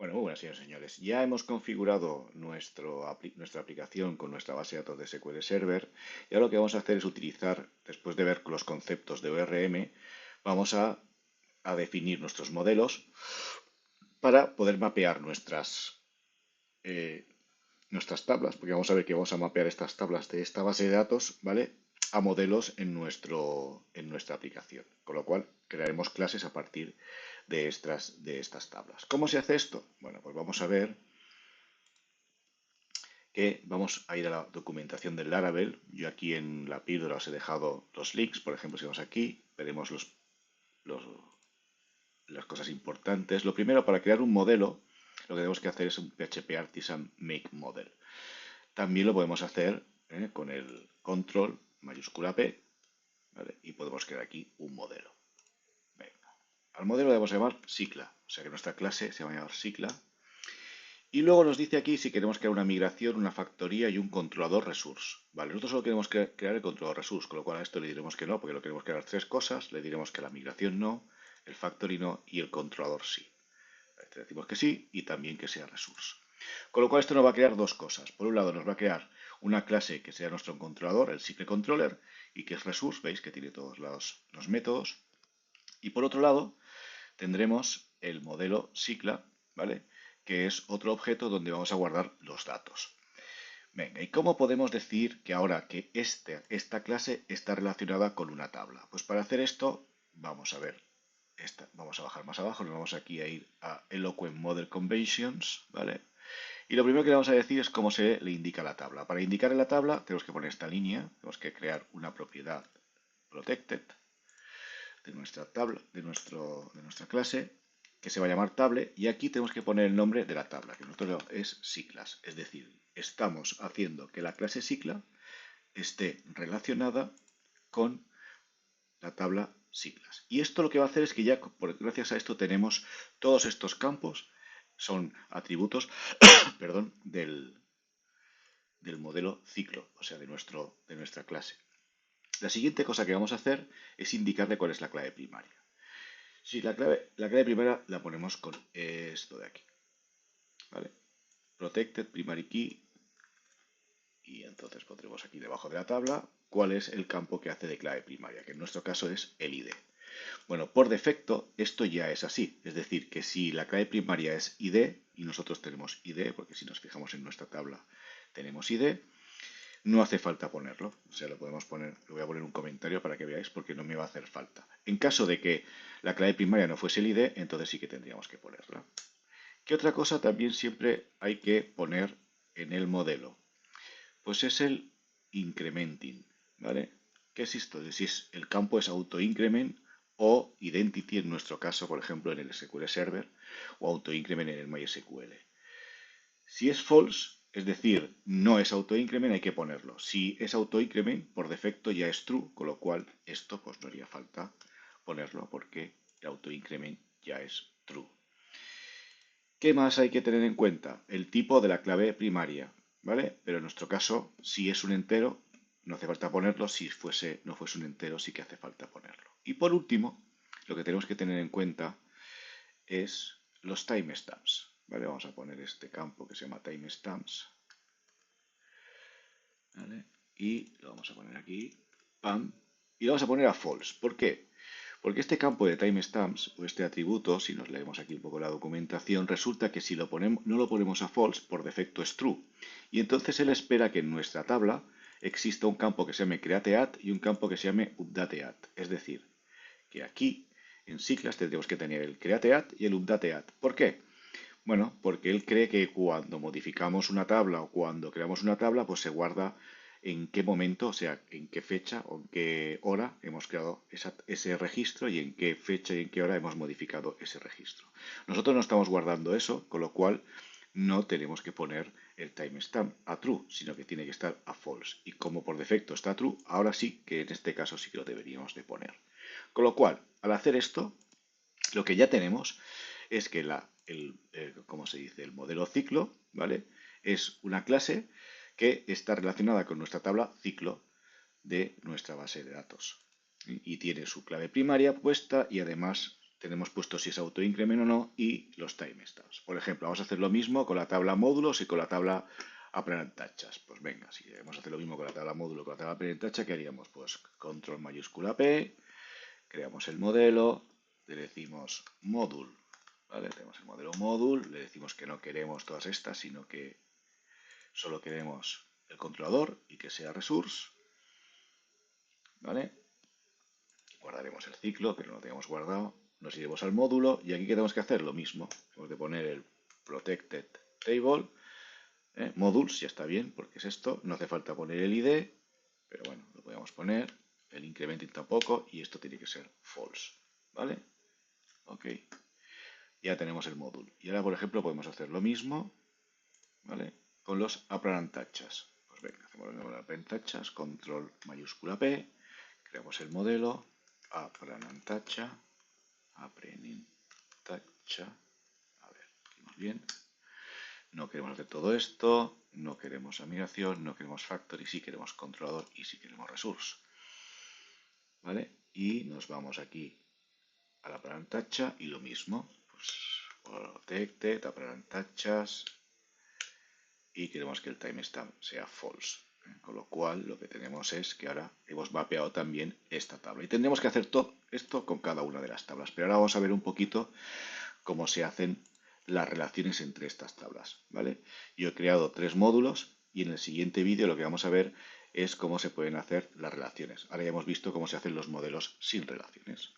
Bueno, muy buenas, señores y señores. Ya hemos configurado nuestra aplicación con nuestra base de datos de SQL Server y ahora lo que vamos a hacer es utilizar, después de ver los conceptos de ORM, vamos a definir nuestros modelos para poder mapear eh, nuestras tablas, porque vamos a ver que vamos a mapear estas tablas de esta base de datos, ¿vale? A modelos en nuestra aplicación. Con lo cual, crearemos clases a partir de estas tablas. ¿Cómo se hace esto? Bueno, pues vamos a ver que vamos a ir a la documentación del Laravel. Yo aquí en la píldora os he dejado los links. Por ejemplo, si vamos aquí, veremos los- las cosas importantes. Lo primero, para crear un modelo, lo que tenemos que hacer es un PHP Artisan Make Model. También lo podemos hacer con el control mayúscula P, ¿vale? Y podemos crear aquí un modelo. Venga. Al modelo le vamos a llamar Cicla, o sea que nuestra clase se va a llamar Cicla. Y luego nos dice aquí si queremos crear una migración, una factoría y un controlador resource. Vale, nosotros solo queremos crear el controlador resource, con lo cual a esto le diremos que no, porque lo queremos crear tres cosas. Le diremos que la migración no, el factory no y el controlador sí. Le decimos que sí y también que sea resource. Con lo cual esto nos va a crear dos cosas. Por un lado nos va a crear una clase que sea nuestro controlador, el cycle controller, y que es resource, veis que tiene todos los métodos. Y por otro lado tendremos el modelo Cicla, ¿vale? Que es otro objeto donde vamos a guardar los datos. Venga, ¿y cómo podemos decir que ahora que esta clase está relacionada con una tabla? Pues para hacer esto, vamos a ver, vamos a bajar más abajo, nos vamos aquí a ir a Eloquent Model Conventions, ¿vale? Y lo primero que le vamos a decir es cómo se le indica la tabla. Para indicar en la tabla tenemos que poner esta línea, tenemos que crear una propiedad protected de nuestra tabla, de nuestra clase, que se va a llamar table, y aquí tenemos que poner el nombre de la tabla, que nosotros es Ciclas. Es decir, estamos haciendo que la clase Cicla esté relacionada con la tabla Ciclas. Y esto lo que va a hacer es que ya, gracias a esto, tenemos todos estos campos, son atributos, perdón, del modelo ciclo, o sea, de nuestra clase. La siguiente cosa que vamos a hacer es indicarle cuál es la clave primaria. Si la clave primaria la ponemos con esto de aquí, ¿vale? Protected primary key, y entonces pondremos aquí debajo de la tabla cuál es el campo que hace de clave primaria, que en nuestro caso es el ID. Bueno, por defecto esto ya es así, es decir, que si la clave primaria es ID y nosotros tenemos ID, porque si nos fijamos en nuestra tabla tenemos ID, no hace falta ponerlo, o sea, lo podemos poner, lo voy a poner un comentario para que veáis porque no me va a hacer falta. En caso de que la clave primaria no fuese el ID, entonces sí que tendríamos que ponerla. ¿Qué otra cosa también siempre hay que poner en el modelo? Pues es el incrementing, ¿vale? ¿Qué es esto? Si el campo es autoincrement o identity en nuestro caso, por ejemplo, en el SQL Server o autoincrement en el MySQL. Si es false, es decir, no es autoincrement, hay que ponerlo. Si es autoincrement, por defecto ya es true, con lo cual esto pues no haría falta ponerlo porque el autoincrement ya es true. ¿Qué más hay que tener en cuenta? El tipo de la clave primaria, ¿vale? Pero en nuestro caso, si es un entero, no hace falta ponerlo. Si no fuese un entero, sí que hace falta ponerlo. Y por último, lo que tenemos que tener en cuenta es los timestamps, ¿vale? Vamos a poner este campo que se llama timestamps, ¿vale? Y lo vamos a poner aquí, pam, y lo vamos a poner a false. ¿Por qué? Porque este campo de timestamps o este atributo, si nos leemos aquí un poco la documentación, resulta que si no lo ponemos a false, por defecto es true. Y entonces él espera que en nuestra tabla exista un campo que se llame createAt y un campo que se llame updateAt. Es decir, que aquí en Ciclas tendríamos que tener el createAt y el updateAt. ¿Por qué? Bueno, porque él cree que cuando modificamos una tabla o cuando creamos una tabla, pues se guarda en qué momento, o sea, en qué fecha o en qué hora hemos creado ese registro y en qué fecha y en qué hora hemos modificado ese registro. Nosotros no estamos guardando eso, con lo cual no tenemos que poner el timestamp a true, sino que tiene que estar a false. Y como por defecto está true, ahora sí que en este caso sí que lo deberíamos de poner. Con lo cual, al hacer esto, lo que ya tenemos es que ¿cómo se dice? El modelo ciclo, ¿vale? Es una clase que está relacionada con nuestra tabla ciclo de nuestra base de datos. Y tiene su clave primaria puesta y además tenemos puesto si es autoincrement o no y los timestamps. Por ejemplo, vamos a hacer lo mismo con la tabla módulos y con la tabla apparent tachas. Pues venga, si queremos hacer lo mismo con la tabla módulo y con la tabla apparent tacha, ¿qué haríamos? Pues control mayúscula P, creamos el modelo, le decimos module, ¿vale? Tenemos el modelo module, le decimos que no queremos todas estas, sino que solo queremos el controlador y que sea resource, ¿vale? Guardaremos el ciclo, que no lo tenemos guardado. Nos iremos al módulo y aquí ¿qué tenemos que hacer? Lo mismo. Tenemos que poner el protected table. Modules, ya está bien, porque es esto. No hace falta poner el ID, pero bueno, lo podemos poner. El incrementing tampoco, y esto tiene que ser false. ¿Vale? Ok. Ya tenemos el módulo. Y ahora, por ejemplo, podemos hacer lo mismo, ¿vale? Con los apparent tachas. Pues venga, hacemos los apparent tachas, control mayúscula P, creamos el modelo, apparent tacha, apparent tacha. A ver, aquí muy bien. No queremos hacer todo esto, no queremos migración, no queremos factory, sí queremos controlador y sí queremos resource. ¿Vale? Y nos vamos aquí a la apparent tacha y lo mismo. Pues protected, apparent tachas, y queremos que el timestamp sea false. Con lo cual lo que tenemos es que ahora hemos mapeado también esta tabla. Y tendremos que hacer todo esto con cada una de las tablas. Pero ahora vamos a ver un poquito cómo se hacen las relaciones entre estas tablas. ¿Vale? Yo he creado 3 módulos y en el siguiente vídeo lo que vamos a ver es cómo se pueden hacer las relaciones. Ahora ya hemos visto cómo se hacen los modelos sin relaciones.